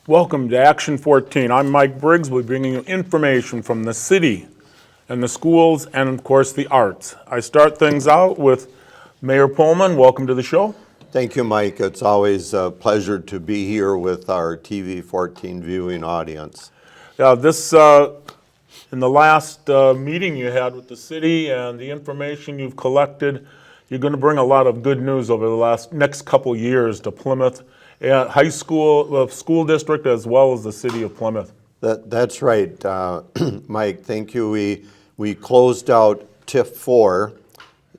Welcome to Action 14. I'm Mike Briggs. We're bringing you information from the city and the schools and, of course, the arts. I start things out with Mayor Pullman. Welcome to the show. Thank you, Mike. It's always a pleasure to be here with our TV 14 viewing audience. Yeah, in the last meeting you had with the city and the information you've collected, you're going to bring a lot of good news over the next couple years to Plymouth high school, school district, as well as the city of Plymouth. That's right, Mike. Thank you. We closed out TIF 4,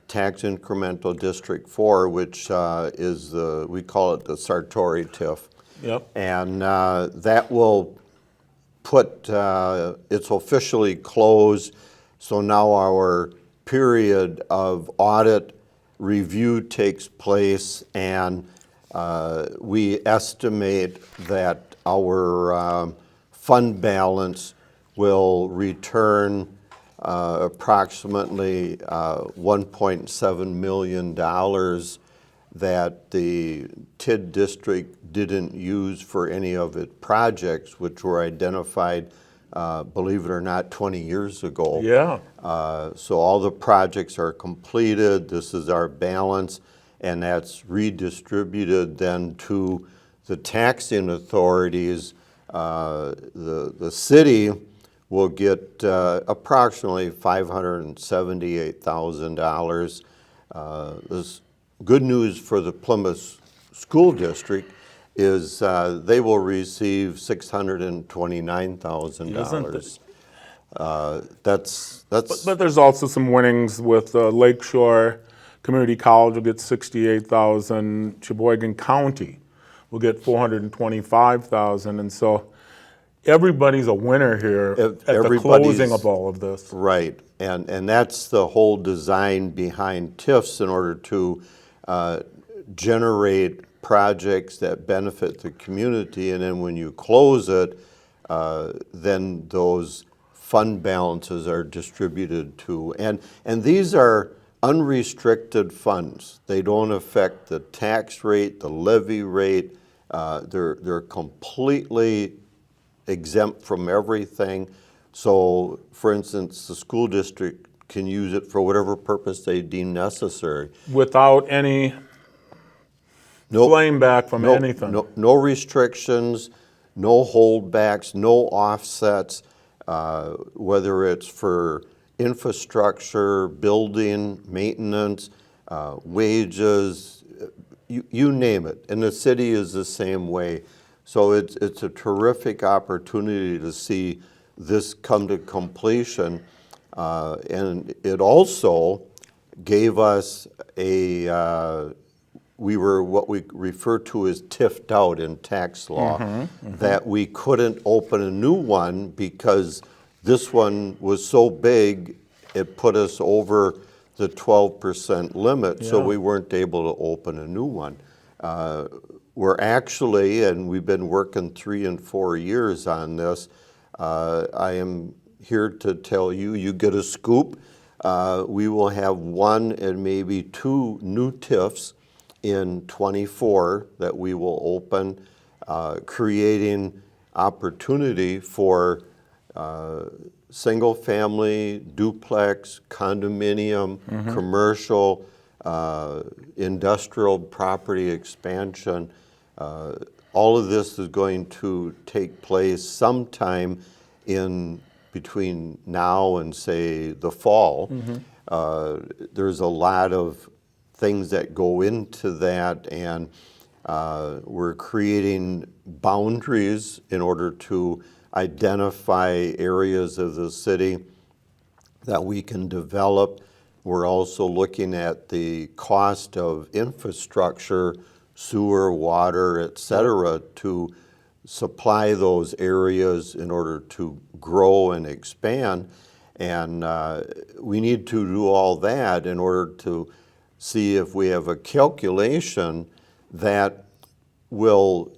Tax Incremental District 4, which is we call it the Sartori TIF. Yep. And that will put, it's officially closed. So now our period of audit review takes place, and we estimate that our fund balance will return approximately $1.7 million that the TID district didn't use for any of its projects, which were identified, believe it or not, 20 years ago. Yeah. So all the projects are completed. This is our balance, and that's redistributed then to the taxing authorities. The city will get approximately $578,000. This good news for the Plymouth School District is they will receive $629,000. But there's also some winnings with Lakeshore Community College will get $68,000. Sheboygan County will get $425,000, and so everybody's a winner here at the closing of all of this. Right, and that's the whole design behind TIFs, in order to generate projects that benefit the community, and then when you close it, then those fund balances are distributed to, and these are unrestricted funds. They don't affect the tax rate, the levy rate. They're completely exempt from everything. So, for instance, the school district can use it for whatever purpose they deem necessary. Without any flame back from anything. No restrictions, no holdbacks, no offsets, whether it's for infrastructure, building, maintenance, wages, you name it. And the city is the same way. So it's a terrific opportunity to see this come to completion. And it also gave us we were what we refer to as TIF'd out in tax law, that we couldn't open a new one because this one was so big, it put us over the 12% limit, so we weren't able to open a new one. We're actually, and we've been working 3 and 4 years on this, I am here to tell you, you get a scoop. We will have 1 and maybe 2 new TIFs in 24 that we will open, creating opportunity for single family, duplex, condominium, commercial, industrial property expansion. All of this is going to take place sometime in between now and, say, the fall. There's a lot of things that go into that, and we're creating boundaries in order to identify areas of the city that we can develop. We're also looking at the cost of infrastructure, sewer, water, et cetera, to supply those areas in order to grow and expand. And we need to do all that in order to see if we have a calculation that will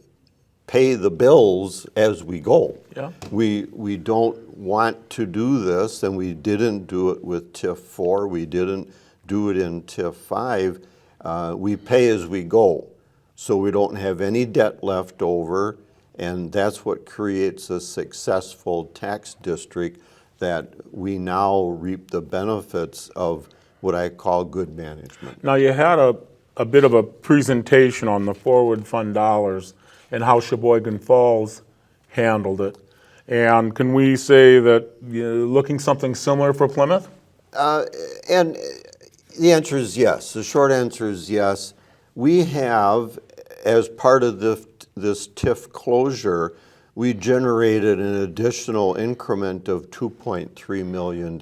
pay the bills as we go. Yeah. We don't want to do this, and we didn't do it with TIF 4. We didn't do it in TIF 5. We pay as we go, so we don't have any debt left over, And that's what creates a successful tax district that we now reap the benefits of what I call good management. Now, you had a bit of a presentation on the forward fund dollars and how Sheboygan Falls handled it. And can we say that you're looking something similar for Plymouth? And the answer is yes. The short answer is yes. We have, as part of this TIF closure, we generated an additional increment of $2.3 million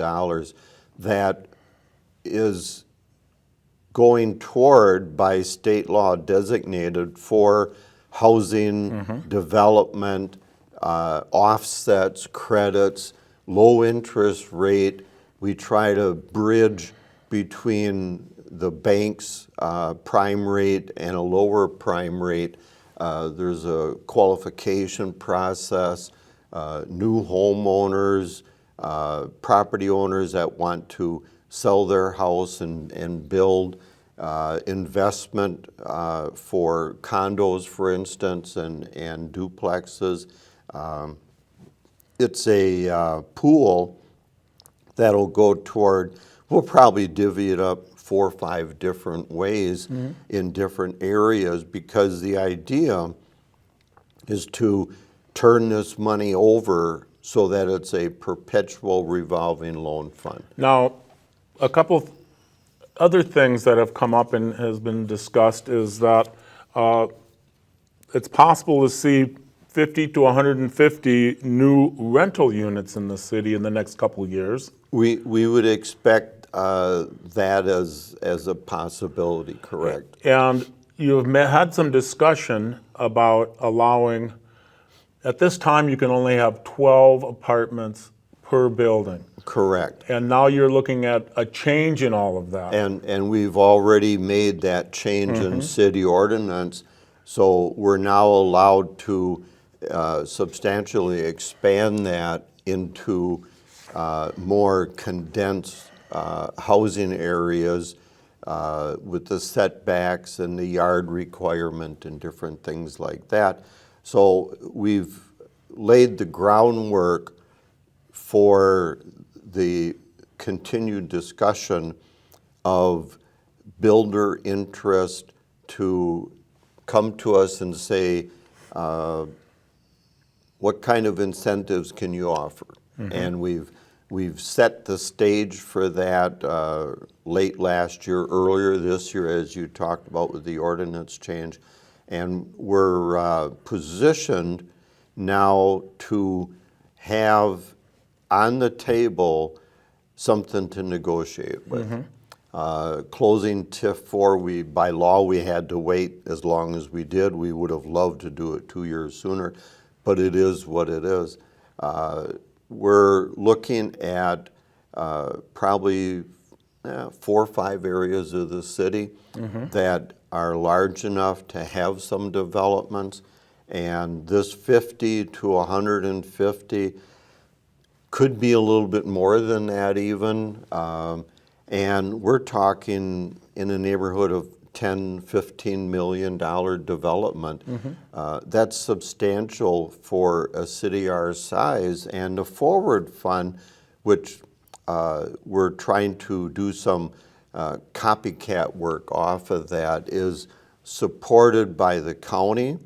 that is going toward, by state law designated, for housing, development, offsets, credits, low interest rate. We try to bridge between the bank's prime rate and a lower prime rate. There's a qualification process, new homeowners, property owners that want to sell their house and build, investment for condos, for instance, and duplexes. It's a pool that'll go toward, we'll probably divvy it up 4 or 5 different ways in different areas, because the idea is to turn this money over so that it's a perpetual revolving loan fund. Now, a couple of other things that have come up and has been discussed is that it's possible to see 50 to 150 new rental units in the city in the next couple of years. We would expect that as a possibility, correct? And you've had some discussion about allowing, at this time you can only have 12 apartments per building. Correct. And now you're looking at a change in all of that. And we've already made that change in city ordinance, so we're now allowed to substantially expand that into more condensed housing areas with the setbacks and the yard requirement and different things like that. So we've laid the groundwork for the continued discussion of builder interest to come to us and say, what kind of incentives can you offer? And we've set the stage for that late last year, earlier this year, as you talked about with the ordinance change. And we're positioned now to have on the table something to negotiate with. Closing TIF 4, by law we had to wait as long as we did. We would have loved to do it 2 years sooner, but it is what it is. We're looking at probably 4 or 5 areas of the city that are large enough to have some developments, and this 50 to 150 could be a little bit more than that even, and we're talking in the neighborhood of $10, $15 million development. That's substantial for a city our size, and the forward fund, which we're trying to do some copycat work off of that, is supported by the county.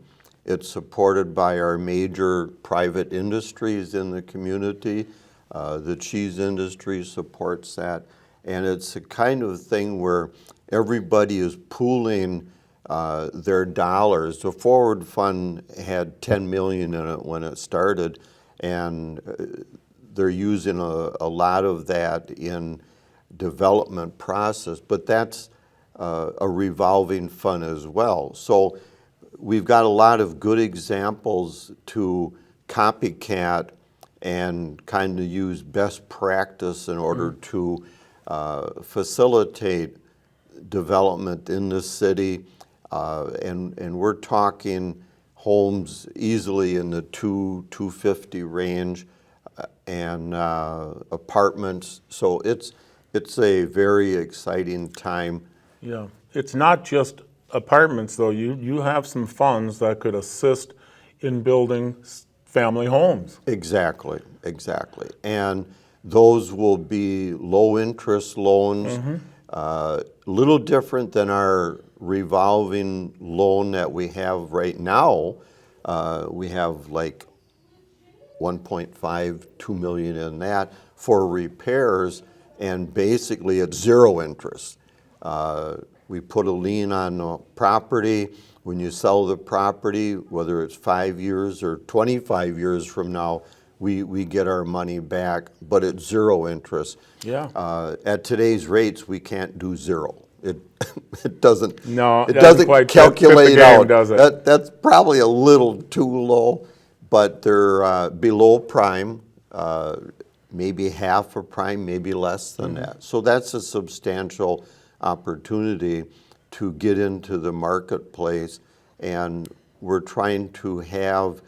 It's supported by our major private industries in the community. The cheese industry supports that. And it's the kind of thing where everybody is pooling their dollars. The forward fund had $10 million in it when it started, and they're using a lot of that in development process, but that's a revolving fund as well. So we've got a lot of good examples to copycat and kind of use best practice in order to facilitate development in the city, and we're talking homes easily in the 250 range, and apartments. So it's a very exciting time. Yeah, it's not just apartments though. You have some funds that could assist in building family homes. Exactly, exactly. And those will be low-interest loans, little different than our revolving loan that we have right now. We have like 1.5, 2 million in that for repairs, and basically it's zero interest. We put a lien on the property. When you sell the property, whether it's 5 years or 25 years from now, we get our money back, but it's zero interest. Yeah. At today's rates, we can't do zero. It doesn't. No, it doesn't doesn't quite calculate fit the game, out. does it? That's probably a little too low, but they're below prime, maybe half of prime, maybe less than that. So that's a substantial opportunity to get into the marketplace, and we're trying to have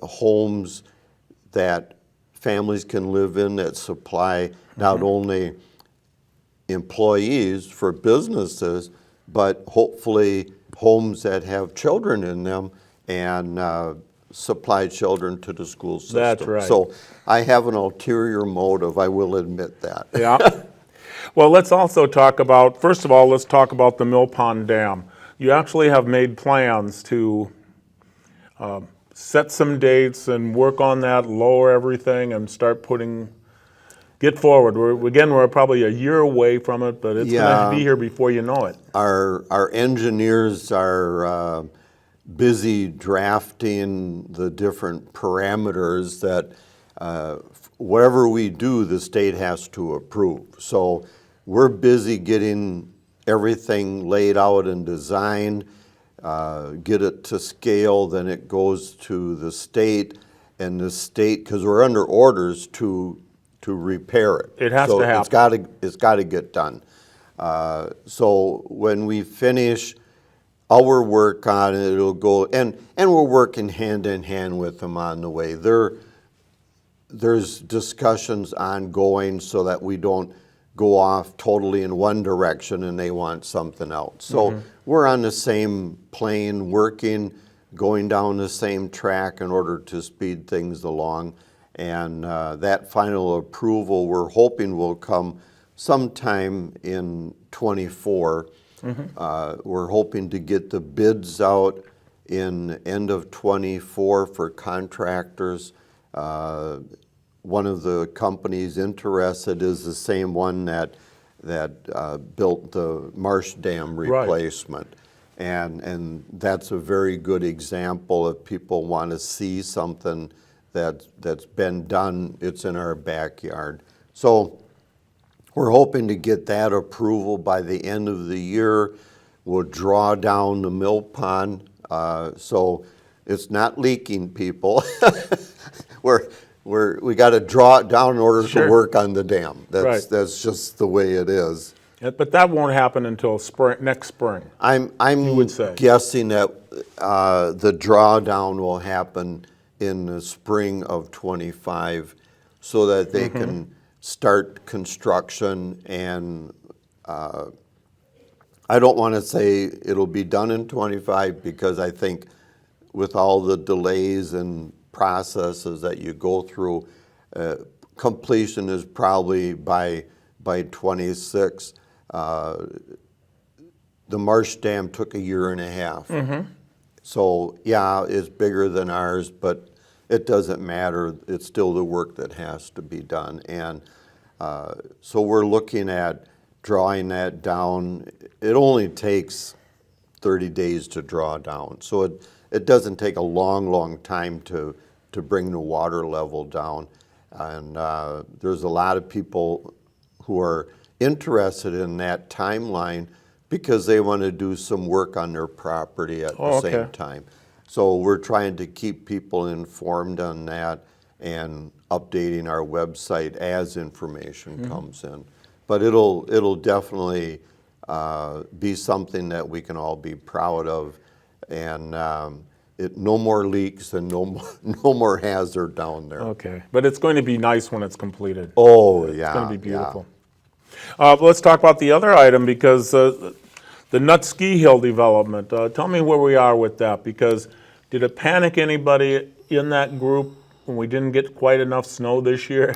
homes that families can live in that supply not only employees for businesses, but hopefully homes that have children in them and supply children to the school system. That's right. So I have an ulterior motive, I will admit that. Yeah. Well, let's also talk about, first of all, let's talk about the Mill Pond Dam. You actually have made plans to set some dates and work on that, lower everything, and start get forward. We're probably a year away from it, but it's going to be here before you know it. Our engineers are busy drafting the different parameters that whatever we do, the state has to approve. So we're busy getting everything laid out and designed, get it to scale, then it goes to the state, and the state, because we're under orders to repair it. It has to happen. It's got to get done. So when we finish our work on it, it'll go, and we're working hand in hand with them on the way. There's discussions ongoing so that we don't go off totally in one direction and they want something else. So we're on the same plane, working, going down the same track in order to speed things along. And that final approval we're hoping will come sometime in '24. We're hoping to get the bids out in end of '24 for contractors. One of the companies interested is the same one that built the Marsh Dam replacement. Right. And that's a very good example. If people want to see something that's been done, it's in our backyard. So we're hoping to get that approval by the end of the year. We'll draw down the mill pond, so it's not leaking, people. We got to draw it down in order to work on the dam. That's just the way it is. Yeah, but that won't happen until next spring. I'm guessing that the drawdown will happen in the spring of '25, so that they can start construction. And I don't want to say it'll be done in '25, because I think with all the delays and processes that you go through, completion is probably by '26. The Marsh Dam took 1.5 years. So yeah, it's bigger than ours, but it doesn't matter. It's still the work that has to be done. And so we're looking at drawing that down. It only takes 30 days to draw down. So it doesn't take a long time to bring the water level down. And there's a lot of people who are interested in that timeline because they want to do some work on their property at the same time. So we're trying to keep people informed on that and updating our website as information comes in. But it'll definitely be something that we can all be proud of, and no more leaks and no more hazard down there. Okay, but it's going to be nice when it's completed. Oh yeah, it's going to be beautiful. Let's talk about the other item, because the Nut Ski Hill development. Tell me where we are with that, because Did it panic anybody in that group when we didn't get quite enough snow this year?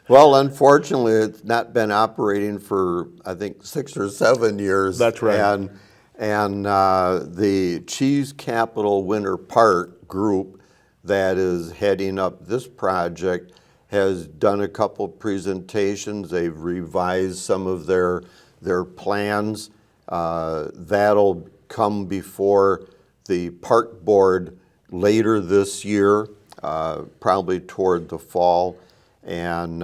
Well, unfortunately, it's not been operating for, I think, 6 or 7 years. That's right. And the Cheese Capital Winter Park group that is heading up this project has done a couple presentations. They've revised some of their plans. That'll come before the park board later this year, probably toward the fall, and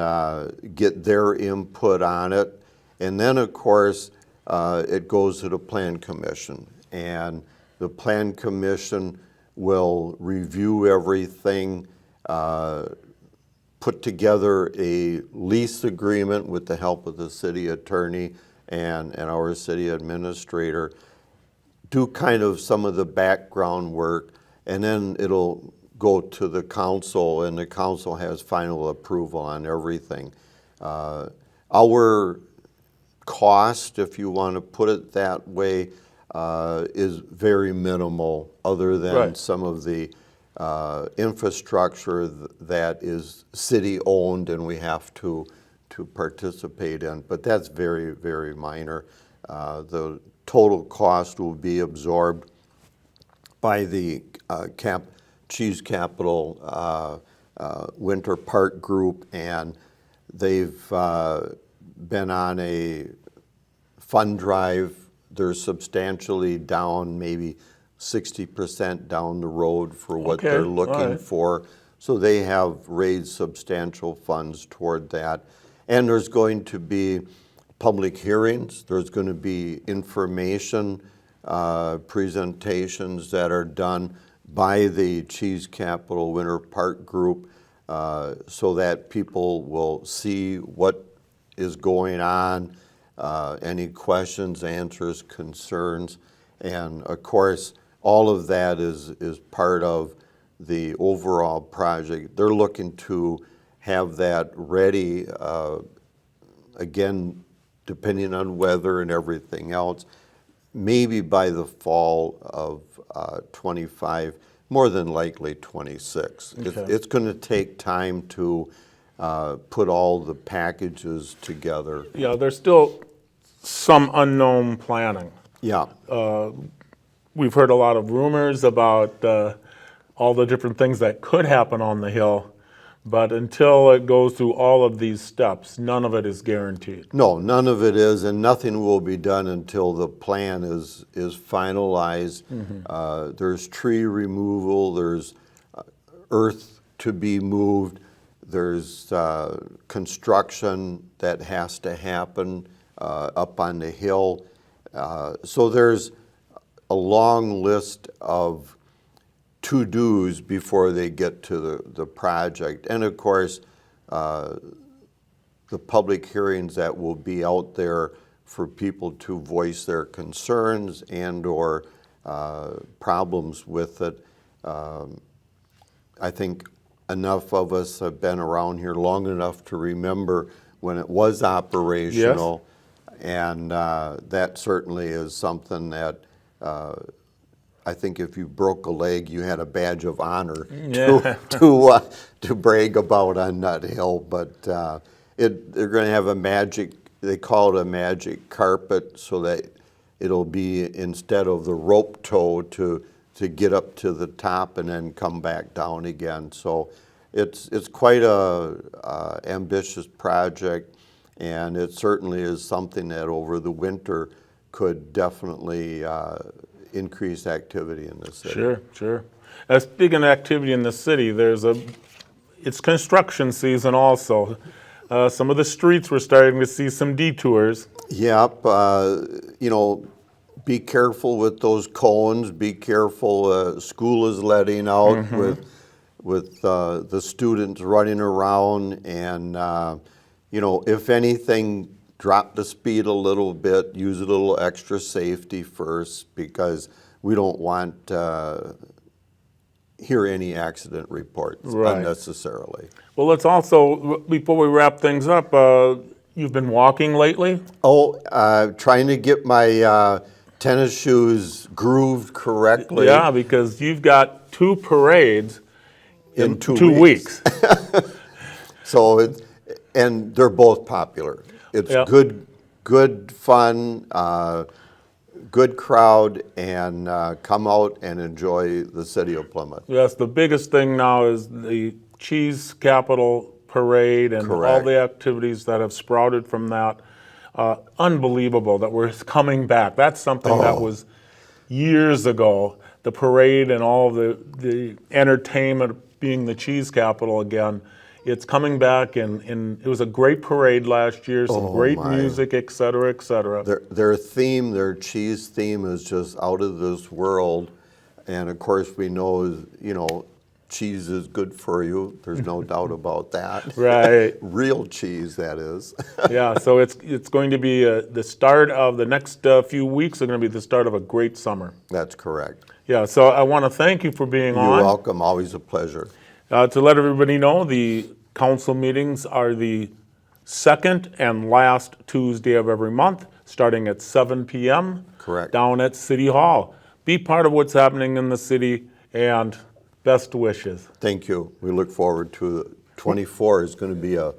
get their input on it. And then, of course, it goes to the Plan Commission. And the Plan Commission will review everything, put together a lease agreement with the help of the city attorney and our city administrator, do kind of some of the background work, and then it'll go to the council, and the council has final approval on everything. Our cost, if you want to put it that way, is very minimal, other than Right. some of the infrastructure that is city-owned and we have to participate in. But that's very, very minor. The total cost will be absorbed by the Cheese Capital Winter Park Group, and they've been on a fund drive. They're substantially down, maybe 60% down the road for what Okay, they're all looking right. for. So they have raised substantial funds toward that. And there's going to be public hearings. There's going to be information presentations that are done by the Cheese Capital Winter Park Group, so that people will see what is going on, any questions, answers, concerns. And of course, all of that is part of the overall project. They're looking to have that ready, again, depending on weather and everything else, maybe by the fall of 25, more than likely 26. Okay. It's going to take time to put all the packages together. Yeah, there's still some unknown planning. Yeah. We've heard a lot of rumors about all the different things that could happen on the Hill, but until it goes through all of these steps, none of it is guaranteed. No, none of it is, and nothing will be done until the plan is finalized. There's tree removal, there's earth to be moved, there's construction that has to happen up on the hill. So there's a long list of to-dos before they get to the project. And of course, the public hearings that will be out there for people to voice their concerns and or problems with it. I think enough of us have been around here long enough to remember when it was operational. Yes. And that certainly is something that I think if you broke a leg, you had a badge of honor to brag about on Nut Hill. But they're going to have a magic, they call it a magic carpet, so that it'll be, instead of the rope tow, to get up to the top and then come back down again. So it's quite a ambitious project, and it certainly is something that over the winter could definitely increase activity in the city. Sure, sure. Speaking of activity in the city, it's construction season also. Some of the streets we're starting to see some detours. Yep, be careful with those cones, be careful, school is letting out with the students running around, and if anything, drop the speed a little bit, use a little extra safety first, because we don't want hear any accident reports unnecessarily. Well, let's also, before we wrap things up, you've been walking lately? Oh, trying to get my tennis shoes grooved correctly. Yeah, because you've got 2 parades in 2 2 weeks. So, and they're both popular. It's Yep. good fun, good crowd, and come out and enjoy the city of Plymouth. Yes, the biggest thing now is the Cheese Capital Parade and all Correct. the activities that have sprouted from that. Unbelievable that we're coming back. That's something that was years ago, the parade and all the entertainment being the cheese capital again. It's coming back, and it was a great parade last year, some great my. music, et cetera, et cetera. Their theme, their cheese theme is just out of this world. And of course, we know, cheese is good for you. There's no doubt about that. Right. Real cheese, that is. Yeah, so it's going to be the start of the next few weeks are going to be the start of a great summer. That's correct. Yeah, so I want to thank you for being You're on. welcome. Always a pleasure. To let everybody know, the council meetings are the second and last Tuesday of every month, starting at 7 p.m. Correct. down at City Hall. Be part of what's happening in the city, and best wishes. Thank you. We look forward to 24 is going to be a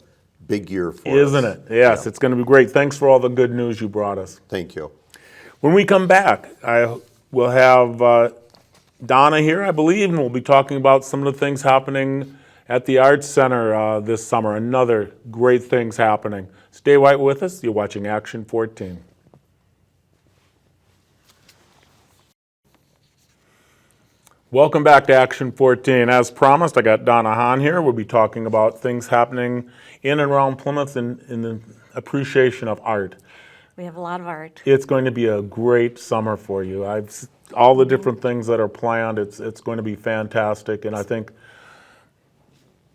big year for us. Isn't it? Yes, It's going to be great. Thanks for all the good news you brought us. Thank you. When we come back, I will have Donna here, I believe, and we'll be talking about some of the things happening at the Arts Center this summer. Another great things happening. Stay right with us. You're watching Action 14. Welcome back to Action 14. As promised, I got Donna Hahn here. We'll be talking about things happening in and around Plymouth in the appreciation of art. We have a lot of art. It's going to be a great summer for you. All the different things that are planned, it's going to be fantastic, and I think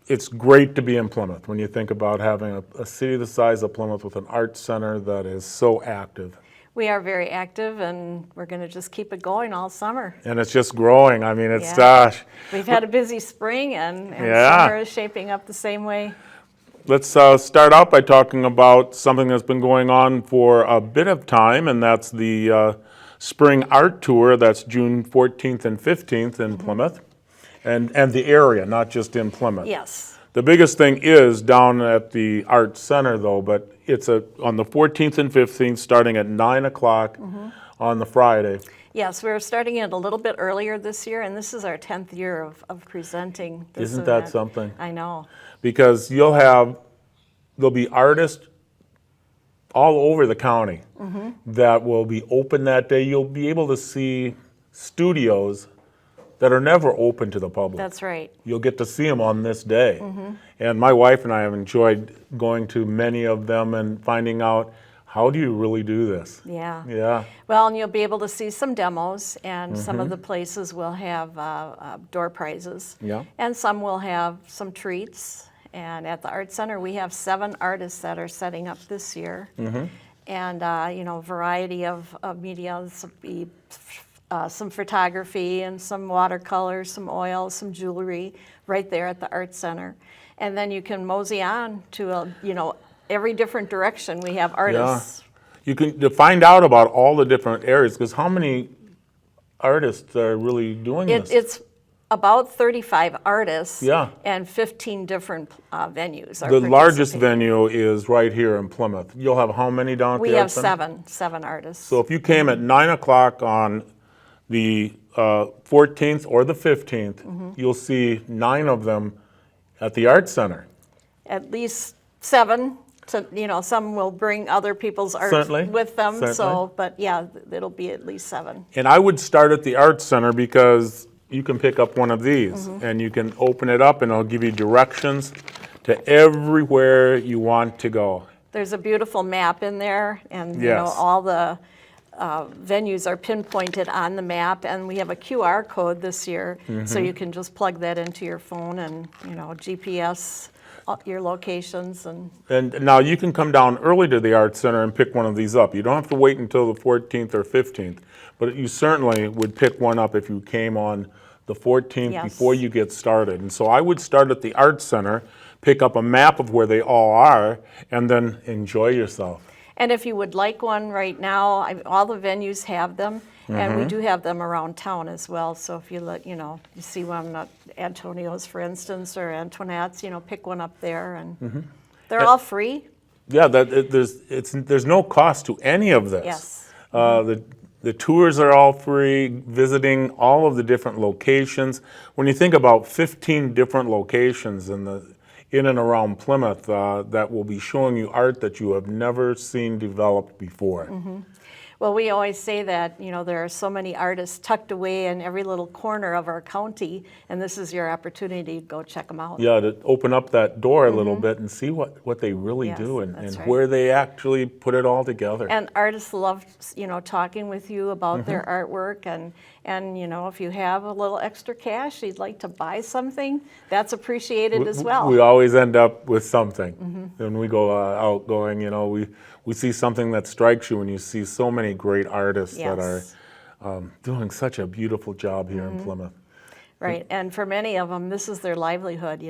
it's great to be in Plymouth when you think about having a city the size of Plymouth with an art center that is so active. We are very active, and we're going to just keep it going all summer. And it's just growing. I mean, it's, Yeah. gosh. We've had a busy spring, and Yeah. summer is shaping up the same way. Let's start out by talking about something that's been going on for a bit of time, and that's the Spring Art Tour. That's June 14th and 15th in Plymouth, and the area, not just in Plymouth. Yes. The biggest thing is down at the Arts Center, though, but it's on the 14th and 15th, starting at 9 o'clock on the Friday. Yes, we're starting it a little bit earlier this year, and this is our 10th year of presenting this Isn't that event. something? I know. Because there'll be artists all over the county that will be open that day. You'll be able to see studios that are never open to the public. That's right. You'll get to see them on this day. And my wife and I have enjoyed going to many of them and finding out, how do you really do this? Yeah. Yeah. Well, and you'll be able to see some demos, and some of the places will have door prizes. Yeah. And some will have some treats. And at the Art Center, we have 7 artists that are setting up this year. And, variety of media, some photography and some watercolors, some oils, some jewelry right there at the Art Center. And then you can mosey on to, every different direction. We have artists. You can to find out about all the different areas, because how many artists are really doing this? It's about 35 artists Yeah. and 15 different venues. Are The largest participating. venue is right here in Plymouth. You'll have how many down at We the have Arts Center? seven artists. So if you came at 9 o'clock on the 14th or the 15th, you'll see 9 of them at the Arts Center. At least 7. Some will bring other people's art Certainly, with them. certainly. So, but yeah, it'll be at least 7. And I would start at the Arts Center because you can pick up one of these and you can open it up and it'll give you directions to everywhere you want to go. There's a beautiful map in there, and Yes. all the venues are pinpointed on the map, and we have a QR code this year, so you can just plug that into your phone and GPS your locations. And now you can come down early to the Arts Center and pick one of these up. You don't have to wait until the 14th or 15th, but you certainly would pick one up if you came on the 14th Yes. before you get started. And so I would start at the Arts Center, pick up a map of where they all are, and then enjoy yourself. And if you would like one right now, all the venues have them, and we do have them around town as well. So if you look, you see one at Antonio's, for instance, or Antoinette's, pick one up there, and they're all free. Yeah, there's no cost to any of this. Yes. The tours are all free, visiting all of the different locations. When you think about 15 different locations in and around Plymouth that will be showing you art that you have never seen developed before. Well, we always say that, there are so many artists tucked away in every little corner of our county, and this is your opportunity to go check them out. Yeah, to open up that door a little bit and see what they really Yes, do that's right. where they actually put it all together. And artists love, talking with you about their artwork, and if you have a little extra cash, you'd like to buy something, that's appreciated as well. We always end up with something. When we go out going, we see something that strikes you, and you see so many great artists that Yes. are doing such a beautiful job here in Plymouth. Right, and for many of them, this is their livelihood.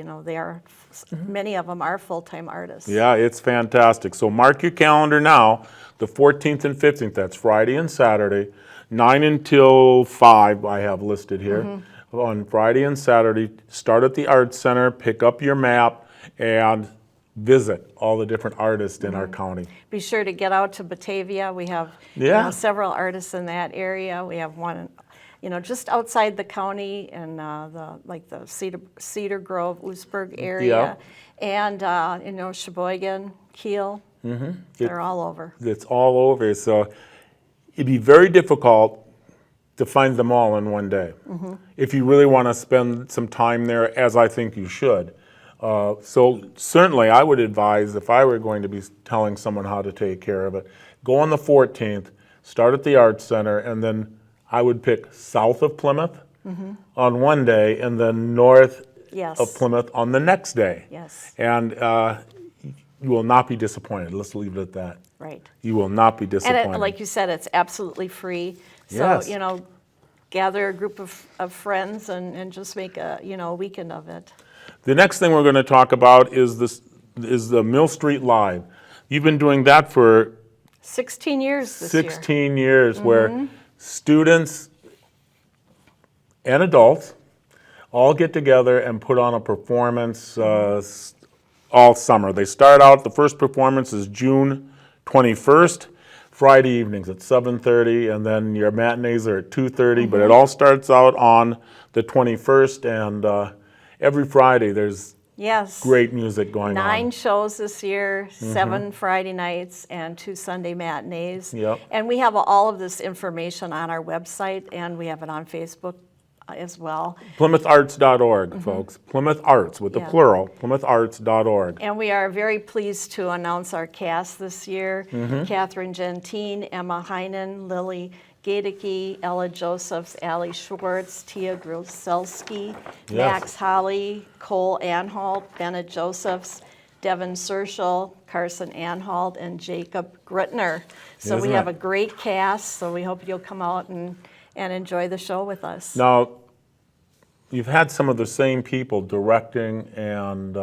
Many of them are full-time artists. Yeah, it's fantastic. So mark your calendar now, the 14th and 15th, that's Friday and Saturday, 9 until 5 I have listed here. On Friday and Saturday, start at the Arts Center, pick up your map, and visit all the different artists in our county. Be sure to get out to Batavia. We have Yeah. several artists in that area. We have one, just outside the county in the Cedar Grove, Oostburg area, and Sheboygan, Kiel. They're all over. It's all over, so it'd be very difficult to find them all in one day. If you really want to spend some time there, as I think you should. So certainly I would advise, if I were going to be telling someone how to take care of it, go on the 14th, start at the Arts Center, and then I would pick south of Plymouth on one day, and then north Yes. of Plymouth on the next day. Yes. And you will not be disappointed. Let's leave it at that. Right. You will not be disappointed. And like you said, it's absolutely free. So, Yes. gather a group of friends and just make a weekend of it. The next thing we're going to talk about is the Mill Street Live. You've been doing that for 16 years this year. 16 years, where students and adults all get together and put on a performance all summer. They start out, the first performance is June 21st, Friday evenings at 7:30, and then your matinees are at 2:30, but it all starts out on the 21st, and every Friday there's Yes. great music going 9 on. shows this year, 7 Friday nights, and 2 Sunday matinees. Yep. And we have all of this information on our website, and we have it on Facebook as well. PlymouthArts.org, folks. Plymouth Arts with the Yeah. plural, PlymouthArts.org. And we are very pleased to announce our cast this year. Catherine Gentine, Emma Heinen, Lily Gadicke, Ella Josephs, Allie Schwartz, Tia Gruselski, Yes. Max Holly, Cole Anhalt, Bennett Josephs, Devin Serschel, Carson Anhalt, and Jacob Grutner. So we Isn't have it? a great cast, so we hope you'll come out and enjoy the show with us. Now, you've had some of the same people directing, and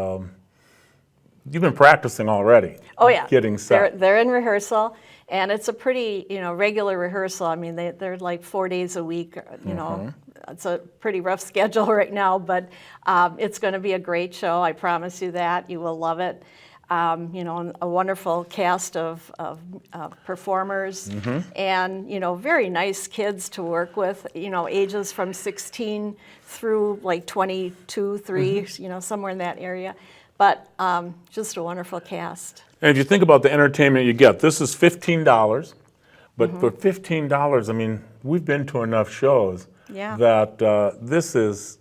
you've been practicing already. Oh, yeah. Getting set. They're in rehearsal, and it's a pretty, regular rehearsal. I mean, they're like 4 days a week, It's a pretty rough schedule right now, but it's going to be a great show. I promise you that. You will love it. A wonderful cast of performers, and, very nice kids to work with, ages from 16 through like 22, 3, somewhere in that area. But just a wonderful cast. And if you think about the entertainment you get, this is $15, but for $15, I mean, we've been to enough shows Yeah. that this is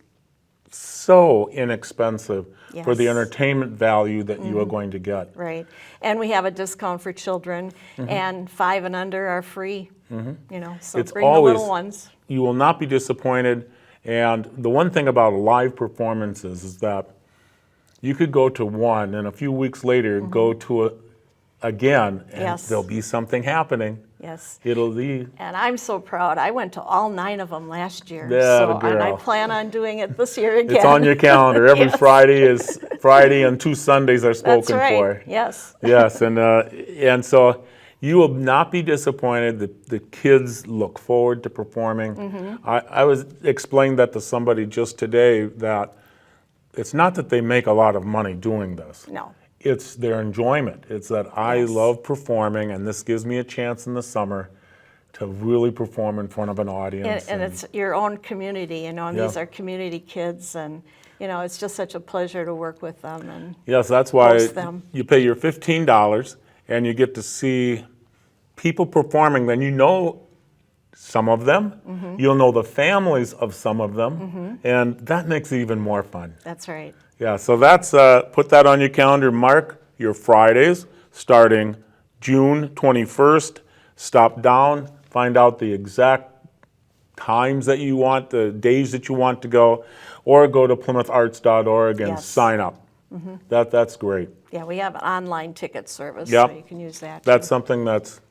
so inexpensive for the Yes. entertainment value that you are going to get. Right. And we have a discount for children, and 5 and under are free. So It's bring the always- little ones. You will not be disappointed. And the one thing about live performances is that you could go to one, and a few weeks later go to it again, and Yes. there'll be something happening. Yes. It'll be, And I'm so proud. I went to all 9 of them last year. That And I girl. plan on doing it this year again. it's on your calendar. Every Yes. Friday is Friday, and 2 Sundays are spoken That's right. for. Yes. Yes, and so You will not be disappointed. The kids look forward to performing. I was explaining that to somebody just today, that it's not that they make a lot of money doing this. No. It's their enjoyment. It's that I Yes. love performing, and this gives me a chance in the summer to really perform in front of an audience. And it's your own community, you know, and Yeah. these are community kids, and, you know, it's just such a pleasure to work with them. And Yes, that's why host them. you pay your $15 and you get to see people performing. Then you know some of them, you'll know the families of some of them, and that makes it even more fun. that's right. Yeah, so that's, put that on your calendar. Mark your Fridays starting June 21st. Stop down, find out the exact times that you want, the days that you want to go, or go to PlymouthArts.org and Yes. sign up. That's great. Yeah, we have an online ticket service, Yep. so you can use that. That's something that's,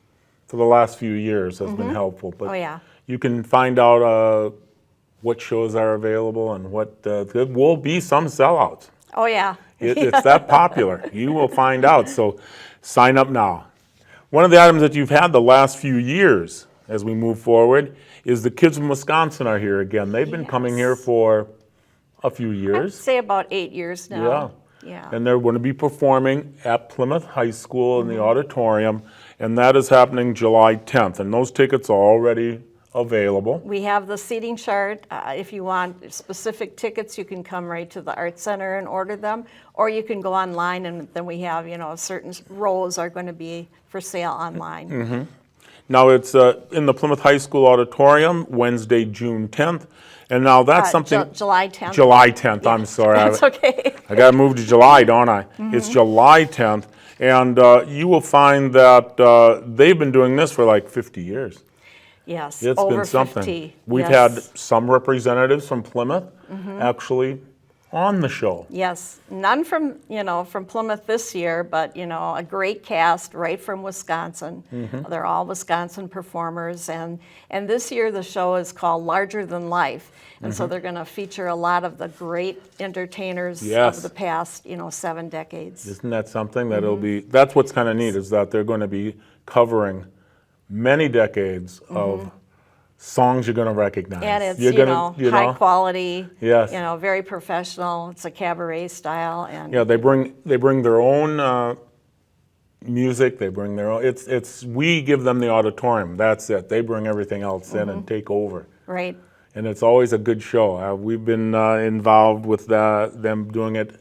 for the last few years, has been helpful. But Oh, yeah. you can find out what shows are available and what, there will be some sellouts. Oh, yeah. It's that popular. You will find out. So sign up now. One of the items that you've had the last few years as we move forward is the kids from Wisconsin are here again. They've been coming here Yes. for a few I'd years. say about 8 years now. Yeah. And they're going to be performing at Plymouth High School in Mm-hmm. the auditorium, and that is happening July 10th. And those tickets are already available. We have the seating chart. If you want specific tickets, you can come right to the Art Center and order them, or you can go online, and then we have, you know, certain rows are going to be for sale online. Now, it's in the Plymouth High School auditorium, Wednesday, June 10th. And now that's something... July 10th. July 10th, I'm sorry. That's okay. I got to move to July, don't I? It's July 10th, and you will find that they've been doing this for like 50 years. Yes, It's over been something. 50. We've Yes. had some representatives from Plymouth actually on the show. Yes, none from, you know, from Plymouth this year, but, you know, a great cast right from Wisconsin. They're all Wisconsin performers, and this year the show is called Larger Than Life, and so they're going to feature a lot of the great entertainers Yes. of the past, you know, 7 decades. Isn't that something that it'll be? That's what's kind of neat, is that they're going to be covering many decades of songs you're going to recognize. And it's, You're you gonna- know, high quality, Yes. you know, very professional. It's a cabaret style, and Yeah, they bring their own music. They bring their own. It's we give them the auditorium. That's it. They bring everything else in and take over. right. And it's always a good show. We've been involved with them doing it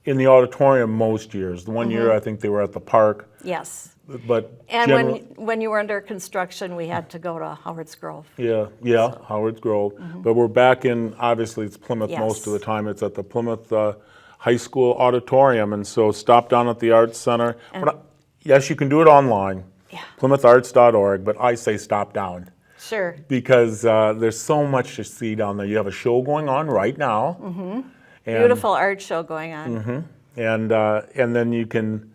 in the auditorium most years. The one year I think they were at the park, Yes. but And general- when you were under construction, we had to go to Howard's Grove. yeah, Howard's Grove. But we're back in, obviously, it's Plymouth most of the Yes. time. It's at the Plymouth High School Auditorium, and so stop down at the Arts Center. But, yes, you can do it online, Yeah. PlymouthArts.org, but I say stop down Sure. because there's so much to see down there. You have a show going on right now. And, Beautiful art show going on. And then you can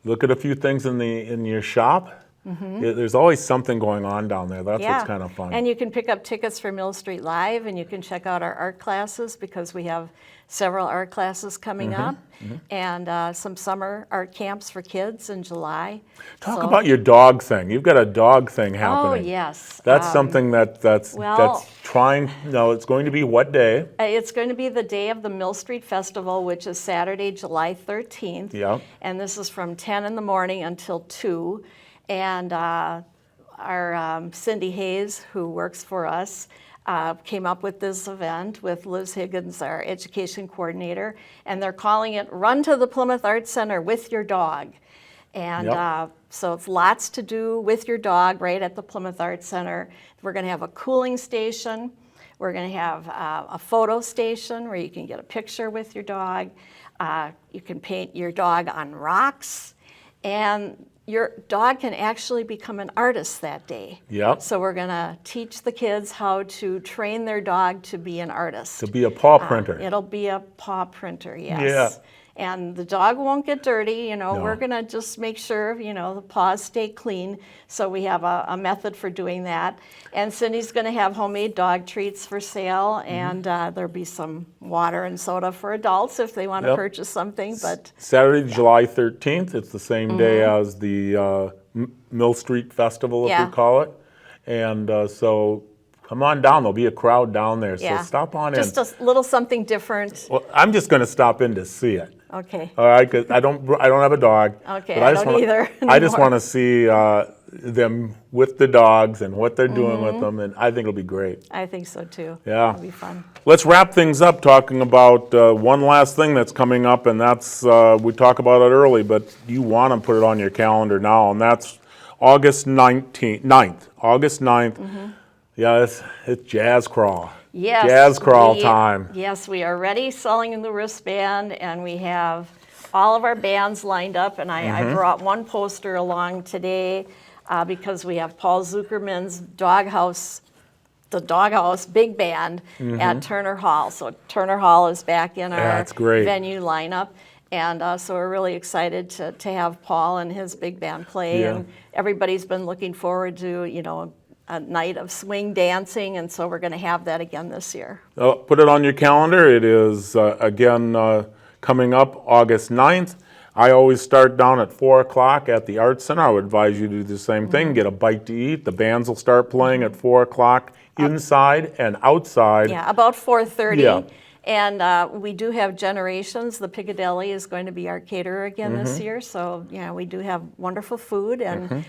look at a few things in your shop. There's always something going on down there. That's what's kind of fun. And you can pick up tickets for Mill Street Live, and you can check out our art classes because we have several art classes coming up, and some summer art camps for kids in July. Talk about your dog thing. You've got a dog thing Oh, happening. yes. That's something that's well- trying. No, it's going to be what day? It's going to be the day of the Mill Street Festival, which is Saturday, July 13th. Yeah. And this is from 10 in the morning until 2. And our Cindy Hayes, who works for us, came up with this event with Liz Higgins, our education coordinator, and they're calling it Run to the Plymouth Arts Center with Your Dog. And Yep. so it's lots to do with your dog right at the Plymouth Arts Center. We're going to have a cooling station. We're going to have a photo station where you can get a picture with your dog. You can paint your dog on rocks. And your dog can actually become an artist that day. Yep. So we're going to teach the kids how to train their dog to be an artist. To be a paw printer. It'll be a paw printer, yes. Yeah. And the dog won't get dirty, you know, No. we're gonna just make sure, you know, the paws stay clean. So we have a method for doing that. And Cindy's gonna have homemade dog treats for sale, and there'll be some water and soda for adults if they wanna Yep. purchase something, but Saturday, July 13th. It's the same day as the Mill Street Festival, if Yeah. we call it. And so come on down. There'll be a crowd down there. So Yeah. stop on in. Just a little something different. Well, I'm just going to stop in to see it. Okay. All right, 'cause I don't have a dog. Okay, but I just don't wanna- either I just anymore. want to see them with the dogs and what they're doing Mm-hmm. with them, and I think it'll be great. I think so too. Yeah. It'll be fun. Let's wrap things up talking about one last thing that's coming up, and that's, we talk about it early, but you want to put it on your calendar now, and that's August 9th. August 9th. Yeah, it's Jazz Crawl. Yes. Jazz Crawl we- time. Yes, we are ready selling the wristband, and we have all of our bands lined up, and I brought one poster along today because we have Paul Zuckerman's the Doghouse Big Band at Turner Hall. So Turner Hall is back in our That's great. venue lineup. And so we're really excited to have Paul and his big band play. Yeah. And everybody's been looking forward to, a night of swing dancing. And so we're going to have that again this year. Put it on your calendar. It is, again, coming up August 9th. I always start down at 4 o'clock at the Arts Center. I would advise you to do the same thing, get a bite to eat. The bands will start playing at 4 o'clock inside and outside. Yeah, about 4:30. Yeah. And we do have Generations. The Piccadilly is going to be our caterer again this year. So, yeah, we do have wonderful food. And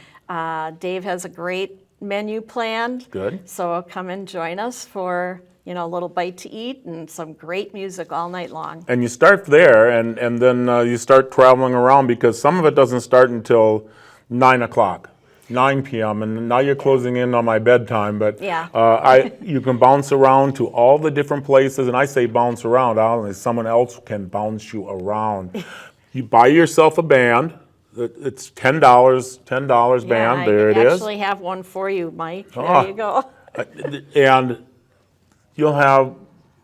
Dave has a great menu planned. Good. So come and join us for, a little bite to eat and some great music all night long. And you start there, and then you start traveling around, because some of it doesn't start until 9 o'clock. 9 p.m. and now you're closing in on my bedtime, but Yeah. you can bounce around to all the different places, and I say bounce around, honestly, someone else can bounce you around. You buy yourself a band. It's $10 band. Yeah, There it I is. actually have one for you, Mike. Ah. There you go. And you'll have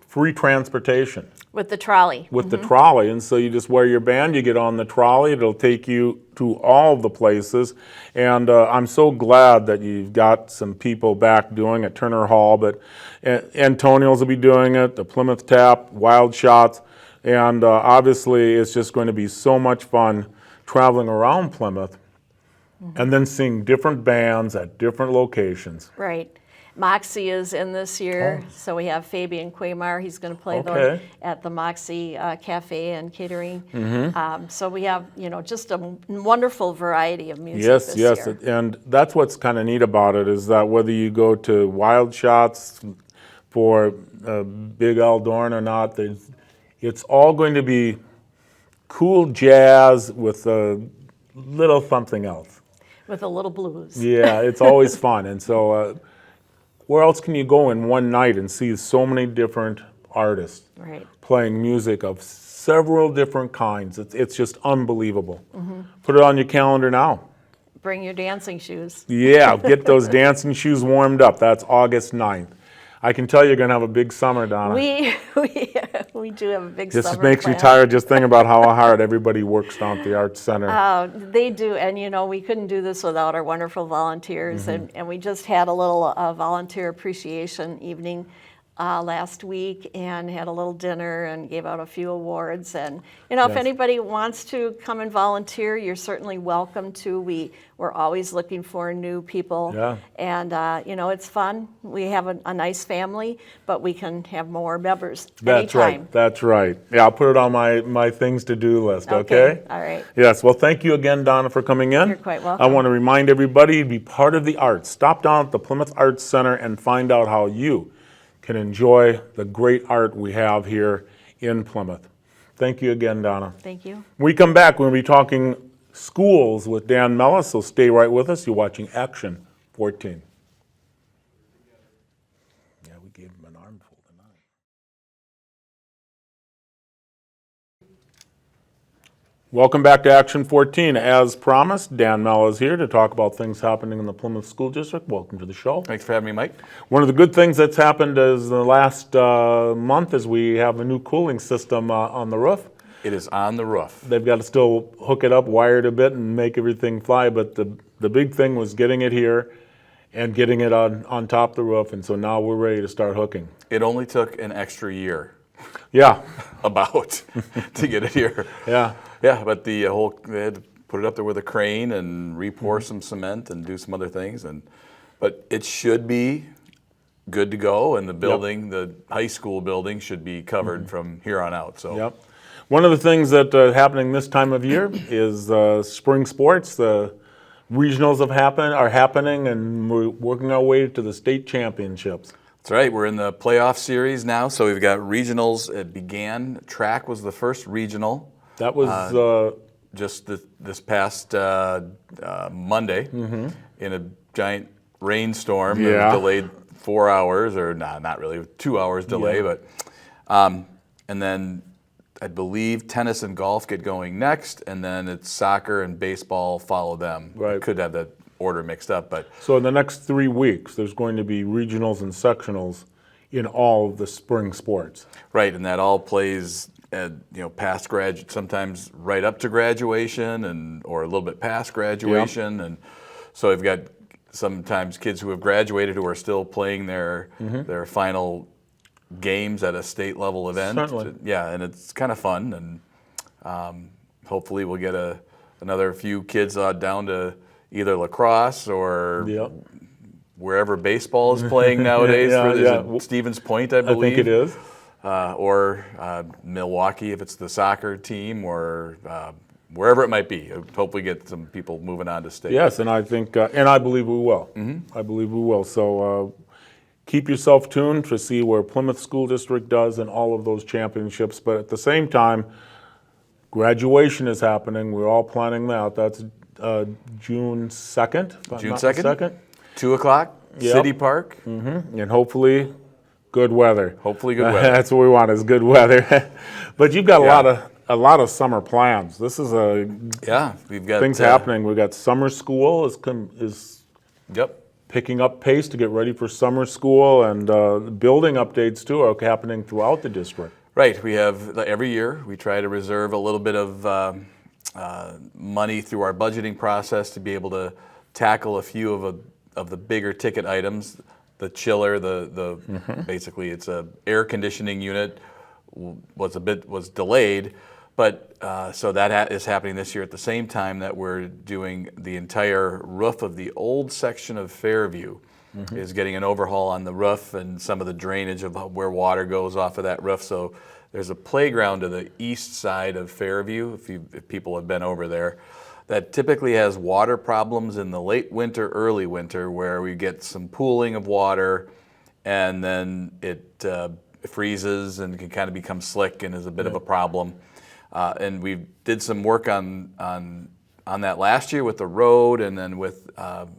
free transportation With the trolley. with the trolley, and so you just wear your band, you get on the trolley, it'll take you to all the places, and I'm so glad that you've got some people back doing it, Turner Hall, but Antonio's will be doing it, the Plymouth Tap, Wild Shots, and obviously it's just going to be so much fun traveling around Plymouth and then seeing different bands at different locations. Right. Moxie is in this year, so we have Fabian Quaymar. He's going to play Okay. at the Moxie Cafe and Catering. So we have, just a wonderful variety of music Yes, this yes, year. and that's what's kind of neat about it, is that whether you go to Wild Shots for Big Al Dorn or not, it's all going to be cool jazz with a little something else. With a little blues. Yeah, it's always fun, and so where else can you go in one night and see so many different artists Right. playing music of several different kinds? It's just unbelievable. Put it on your calendar now. Bring your dancing shoes. Yeah, get those dancing shoes warmed up. That's August 9th. I can tell you're going to have a big summer, Donna. We do have a big Just summer makes me plan. tired just thinking about how hard everybody works down at the Arts Center. They do, and we couldn't do this without our wonderful volunteers, and we just had a little volunteer appreciation evening last week, and had a little dinner and gave out a few awards. And if anybody wants to come and volunteer, you're certainly welcome to. We're always looking for new people, Yeah. and it's fun. We have a nice family, but we can have more members That's anytime. right. That's right. Yeah, I'll put it on my things to do list. Okay. All right. Yes. Well, thank you again, Donna, for coming in. You're quite I welcome. want to remind everybody to be part of the arts. Stop down at the Plymouth Arts Center and find out how you can enjoy the great art we have here in Plymouth. Thank you again, Donna. Thank you. When we come back, we're going to be talking schools with Dan Mellis, so stay right with us. You're watching Action 14. Yeah, we gave him an armful tonight. Welcome back to Action 14. As promised, Dan Mellis is here to talk about things happening in the Plymouth School District. Welcome to the show. Thanks for having me, Mike. One of the good things that's happened is the last month is we have a new cooling system on the roof. It is on the roof. They've got to still hook it up, wire it a bit, and make everything fly. But the big thing was getting it here and getting it on top of the roof. And so now we're ready to start hooking. It only took an extra year, Yeah, about, to get it here. yeah. Yeah, but the whole, they had to put it up there with a crane and re-pour some cement and do some other things. But it should be good to go, and the building, the high school building, should be covered from here on out. So. Yep. One of the things that happening this time of year is spring sports. The regionals are happening, and we're working our way to the state championships. That's right. We're in the playoff series now, so we've got regionals. It began. Track was the first regional. That was Just this past Monday in a giant rainstorm. It was delayed 4 hours, or not really, 2 hours delay. But and then I believe tennis and golf get going next, and then it's soccer and baseball follow them. Right. I could have that order mixed up, but so in the next 3 weeks, there's going to be regionals and sectionals in all of the spring sports. right, and that all plays at, past graduate, sometimes right up to graduation, and or a little bit past graduation, and so we've got sometimes kids who have graduated who are still playing their final games at a state level event. Certainly. Yeah, and it's kind of fun, and hopefully we'll get another few kids down to either lacrosse or wherever baseball is playing nowadays. Is it Stevens Point, I believe? I think it is. Or Milwaukee if it's the soccer team, or wherever it might be. Hopefully get some people moving on to state. Yes, and I think, and I believe we will. I believe we will. So keep yourself tuned to see where Plymouth School District does in all of those championships. But at the same time, graduation is happening. We're all planning that. That's June 2nd. if I'm June not 2nd? mistaken. 2 o'clock, Yep. City Park. And hopefully, good weather. Hopefully good weather. That's what we want, is good weather. But you've got a lot of summer plans. This is Yeah, we've got things happening. We've got summer school is Yep. picking up pace to get ready for summer school, and building updates too are happening throughout the district. Right. We have every year we try to reserve a little bit of money through our budgeting process to be able to tackle a few of the bigger ticket items. The chiller, the basically it's a air conditioning unit was delayed, but so that is happening this year at the same time that we're doing the entire roof of the old section of Fairview. Is getting an overhaul on the roof and some of the drainage of where water goes off of that roof. So there's a playground to the east side of Fairview, if people have been over there, that typically has water problems in the late winter, early winter, where we get some pooling of water, and then it freezes and can kind of become slick and is a bit of a problem. And we did some work on that last year with the road, and then with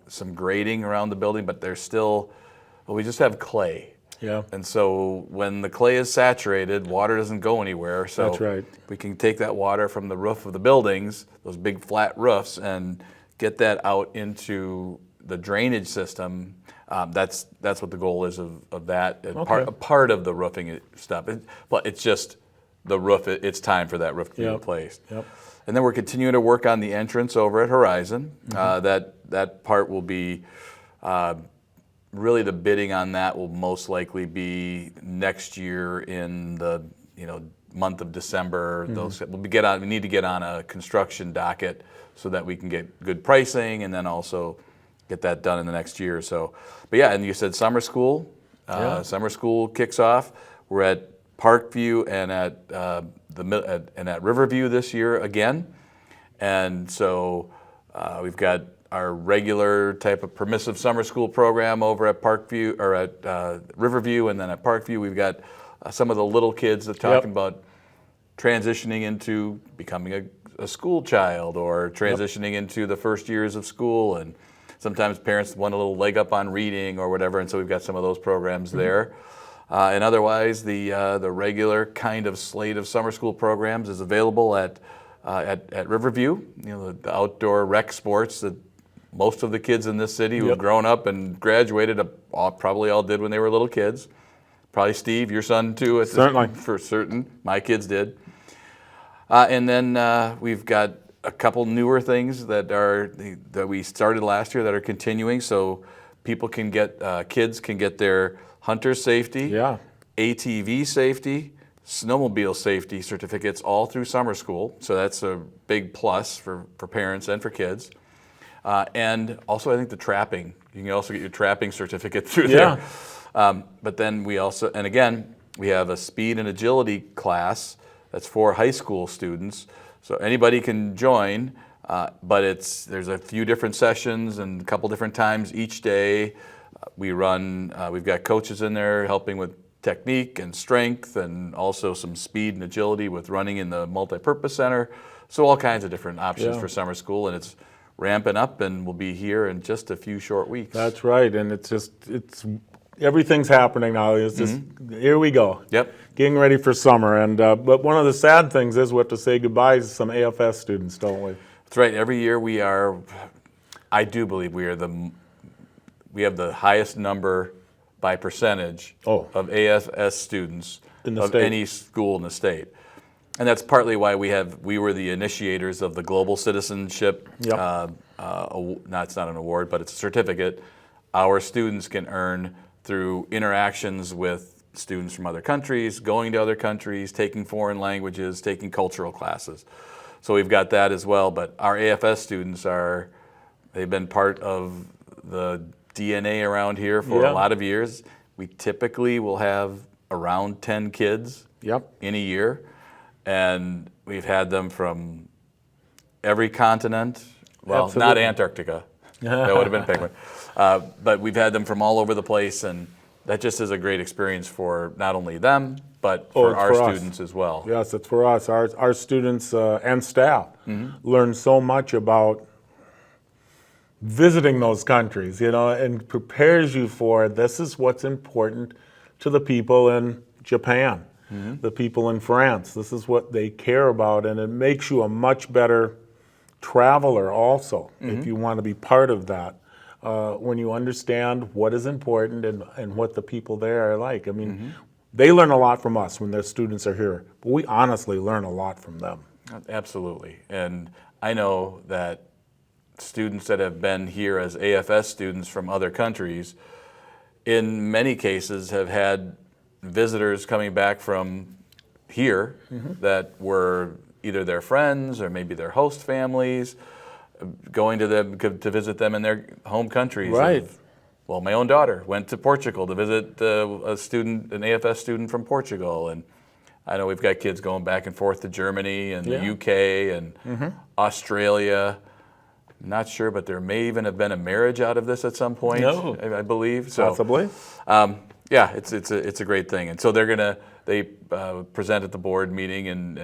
some grading around the building, but there's still, we just have clay. Yeah. And so when the clay is saturated, water doesn't go anywhere. So That's right. we can take that water from the roof of the buildings, those big flat roofs, and get that out into the drainage system. That's what the goal is of that. And part of the roofing stuff. But it's just the roof. It's time for that roof to be replaced. Yep. And then we're continuing to work on the entrance over at Horizon. That part will be really, the bidding on that will most likely be next year in the month of December. We need to get on a construction docket so that we can get good pricing, and then also get that done in the next year or so. But yeah, and you said summer school. Summer school kicks off. We're at Parkview and at Riverview this year again, and so we've got our regular type of permissive summer school program over at Parkview, or at Riverview, and then at Parkview we've got some of the little kids that are talking about transitioning into becoming a school child, or transitioning into the first years of school, and sometimes parents want a little leg up on reading or whatever, and so we've got some of those programs there. And otherwise, the regular kind of slate of summer school programs is available at Riverview. The outdoor rec sports that most of the kids in this city who have grown up and graduated probably all did when they were little kids. Probably Steve, your son too. Certainly. For certain. My kids did. And then we've got a couple newer things that we started last year that are continuing. So people kids can get their hunter safety, ATV safety, snowmobile safety certificates all through summer school, so that's a big plus for parents and for kids. And also, I think the trapping. You can also get your trapping certificate through Yeah. there. But then we also, and again, we have a speed and agility class that's for high school students. So anybody can join, but there's a few different sessions and a couple different times each day. We've got coaches in there helping with technique and strength, and also some speed and agility with running in the multi-purpose center. So all kinds of different options Yeah. for summer school, and it's ramping up, and we'll be here in just a few short weeks. That's right, and it's everything's happening now. It's just, here we go. Yep. Getting ready for summer, and but one of the sad things is we have to say goodbye to some AFS students, don't we? That's right. Every year I do believe we have the highest number by percentage of AFS students In the of state. any school in the state. And that's partly why we were the initiators of the Global Citizenship, Yep. it's not an award, but it's a certificate our students can earn through interactions with students from other countries, going to other countries, taking foreign languages, taking cultural classes. So we've got that as well, but our AFS students they've been part of the DNA around here for Yeah. a lot of years. We typically will have around 10 kids Yep. in a year, and we've had them from every continent. Well, not Absolutely. Antarctica. That would have been Penguin. But we've had them from all over the place, and that just is a great experience for not only them, but for it's our for us. students as well. Yes, it's for us. Our students and staff Mm-hmm. learn so much about visiting those countries, and prepares you for this is what's important to the people in Japan, the people in France. This is what they care about, and it makes you a much better traveler also, if you want to be part of that. When you understand what is important and what the people there are like. I mean, they learn a lot from us when their students are here, but we honestly learn a lot from them. Absolutely. And I know that students that have been here as AFS students from other countries, in many cases have had visitors coming back from here that were either their friends or maybe their host families, going to them to visit them in their home countries. Right. Well, my own daughter went to Portugal to visit an AFS student from Portugal, and I know we've got kids going back and forth to Germany and the UK and Australia. Not sure, but there may even have been a marriage out of this at some point. No. I believe. So, Possibly. yeah, it's a great thing, and so they present at the board meeting, and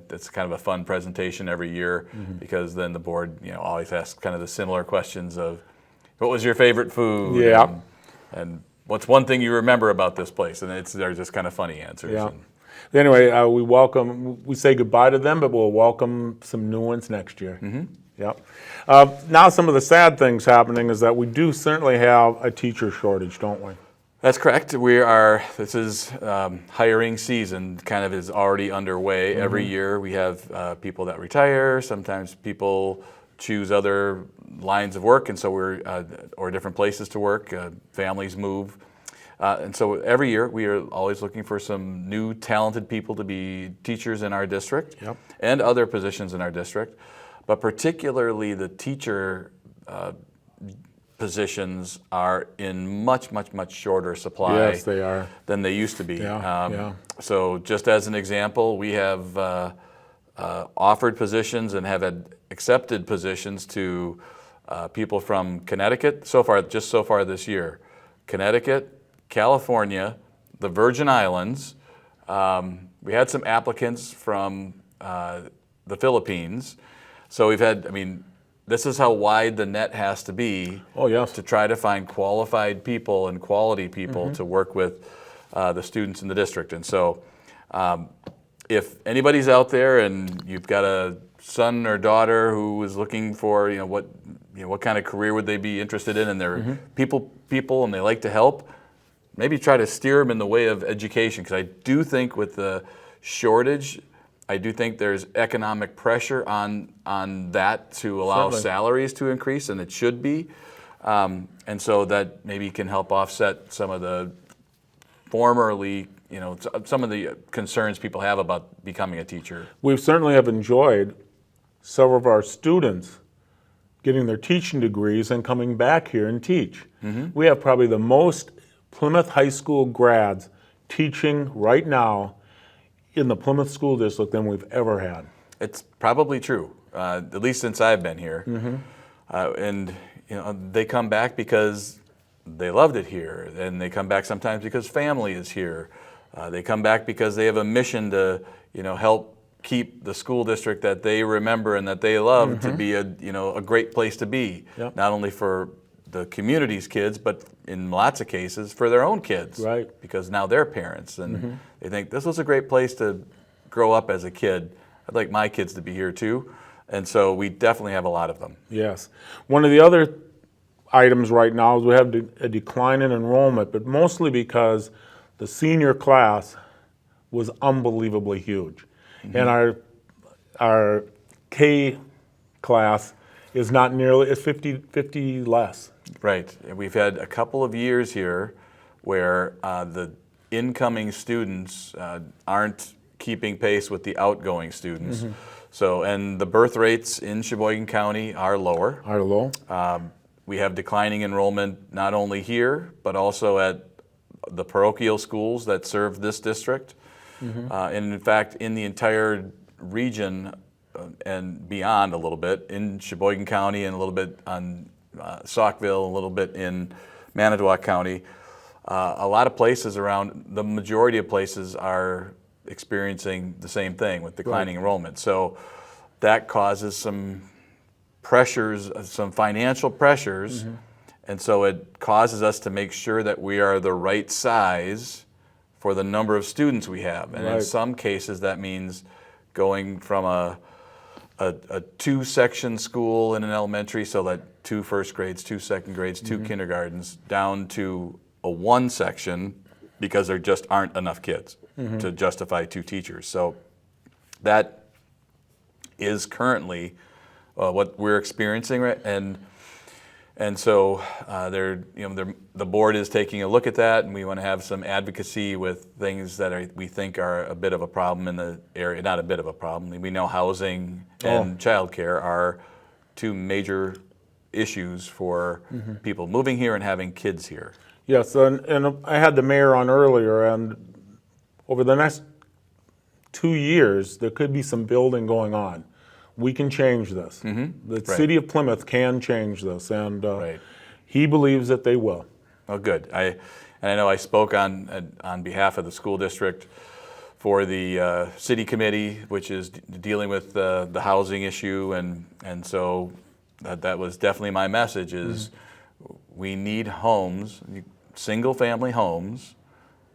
it's kind of a fun presentation every year, because then the board always asks kind of the similar questions of what was your favorite food, Yeah. and what's one thing you remember about this place, and they're just kind of funny answers. Yeah. And Anyway, we say goodbye to them, but we'll welcome some new ones next year. Yep. Now some of the sad things happening is that we do certainly have a teacher shortage, don't we? That's correct. This is hiring season kind of is already underway. Every year we have people that retire. Sometimes people choose other lines of work, and so or different places to work. Families move. And so every year we are always looking for some new talented people to be teachers in our district and other positions in our district. But particularly the teacher positions are in much shorter supply Yes, they are. than they used to be. Yeah. So just as an example, we have offered positions and have accepted positions to people from Connecticut so far this year. Connecticut, California, the Virgin Islands. We had some applicants from the Philippines. So this is how wide the net has to be to try to find qualified people and quality people to work with the students in the district. And so if anybody's out there and you've got a son or daughter who is looking for what kind of career would they be interested in, and they're people and they like to help, maybe try to steer them in the way of education, because I do think with the shortage, I do think there's economic pressure on that to allow Certainly. salaries to increase, and it should be. And so that maybe can help offset some of the formerly some of the concerns people have about becoming a teacher. We certainly have enjoyed several of our students getting their teaching degrees and coming back here and teach. We have probably the most Plymouth High School grads teaching right now in the Plymouth School District than we've ever had. It's probably true, at least since I've been here. And they come back because they loved it here, and they come back sometimes because family is here. They come back because they have a mission to help keep the school district that they remember and that they love to be a great place to be, Yep. not only for the community's kids, but in lots of cases for their own kids. Right. Because now they're parents, and they think this was a great place to grow up as a kid. I'd like my kids to be here too. And so we definitely have a lot of them. Yes. One of the other items right now is we have a decline in enrollment, but mostly because the senior class was unbelievably huge. And our K class is not nearly, it's 50 less. Right. And we've had a couple of years here where the incoming students aren't keeping pace with the outgoing students. So, and the birth rates in Sheboygan County are lower. Are low? We have declining enrollment not only here, but also at the parochial schools that serve this district. And in fact, in the entire region and beyond a little bit, in Sheboygan County and a little bit on Saukville, a little bit in Manitowoc County, a lot of places around, the majority of places are experiencing the same thing with declining enrollment. So that causes some pressures, some financial pressures, and so it causes us to make sure that we are the right size for the number of students we have. And in some cases that means going from a two-section school in an elementary, so that 2 first grades, 2 second grades, 2 kindergartens, down to a 1 section because there just aren't enough kids to justify 2 teachers. So that is currently what we're experiencing, right? And so the board is taking a look at that, and we want to have some advocacy with things that we think are a bit of a problem in the area. Not a bit of a problem. We know housing and childcare are 2 major issues for people moving here and having kids here. Yes, and I had the mayor on earlier, and over the next 2 years, there could be some building going on. We can change this. The city of Plymouth can change this, and he believes that they will. Oh, good. And I know I spoke on behalf of the school district for the city committee, which is dealing with the housing issue, and so that was definitely my message is we need homes, single-family homes,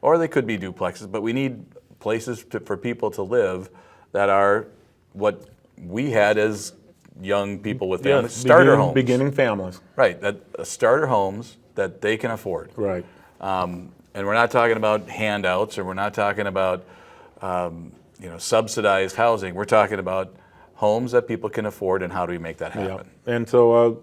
or they could be duplexes, but we need places for people to live that are what we had as young people with families, starter homes. Beginning families. Right, starter homes that they can afford. Right. And we're not talking about handouts, or we're not talking about subsidized housing. We're talking about homes that people can afford, and how do we make that happen? Yeah. And so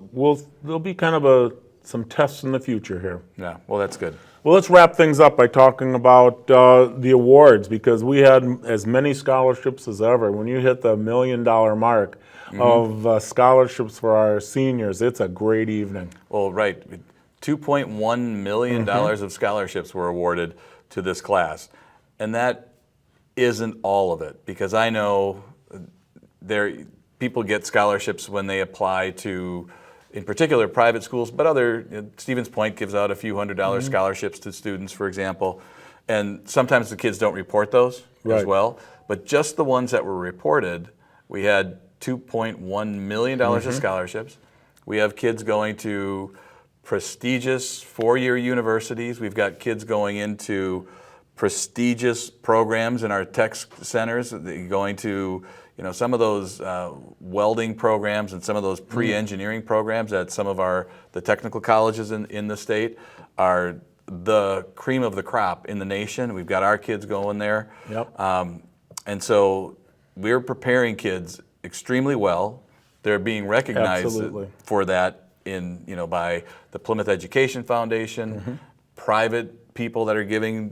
there'll be kind of some tests in the future here. Yeah, well, that's good. Well, let's wrap things up by talking about the awards, because we had as many scholarships as ever. When you hit the $1 million mark of scholarships for our seniors, it's a great evening. Well, right. $2.1 million of scholarships were awarded to this class. And that isn't all of it, because I know people get scholarships when they apply to, in particular, private schools, but Stevens Point gives out a few $100 scholarships to students, for example, and sometimes the kids don't report those as well. But just the ones that were reported, we had $2.1 million of scholarships. We have kids going to prestigious 4-year universities. We've got kids going into prestigious programs in our tech centers, going to some of those welding programs and some of those pre-engineering programs at some of the technical colleges in the state are the cream of the crop in the nation. We've got our kids going there. Yep. And so we're preparing kids extremely well. They're being recognized for that by the Plymouth Education Foundation, private people that are giving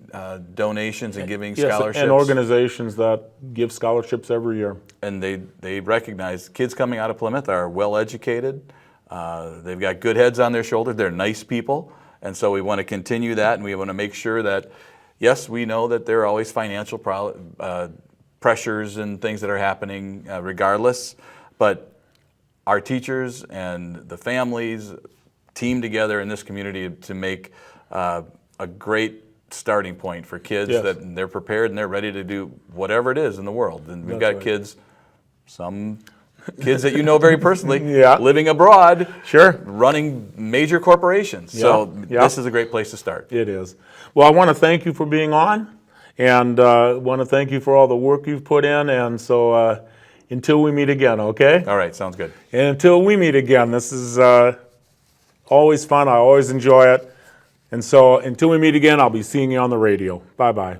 donations and giving Yes, scholarships. and organizations that give scholarships every year. And they recognize kids coming out of Plymouth are well educated. They've got good heads on their shoulders. They're nice people. And so we want to continue that, and we want to make sure that, yes, we know that there are always financial pressures and things that are happening regardless, but our teachers and the families team together in this community to make a great starting point for kids. Yes. That they're prepared and they're ready to do whatever it is in the world. And we've That's got right. kids, some kids that you know very personally, Yeah. living abroad, Sure. running major corporations. So Yeah. this is a great place to start. It is. Well, I want to thank you for being on, and want to thank you for all the work you've put in, and so until we meet again, okay? All right, sounds good. And until we meet again, this is always fun. I always enjoy it. And so until we meet again, I'll be seeing you on the radio. Bye-bye.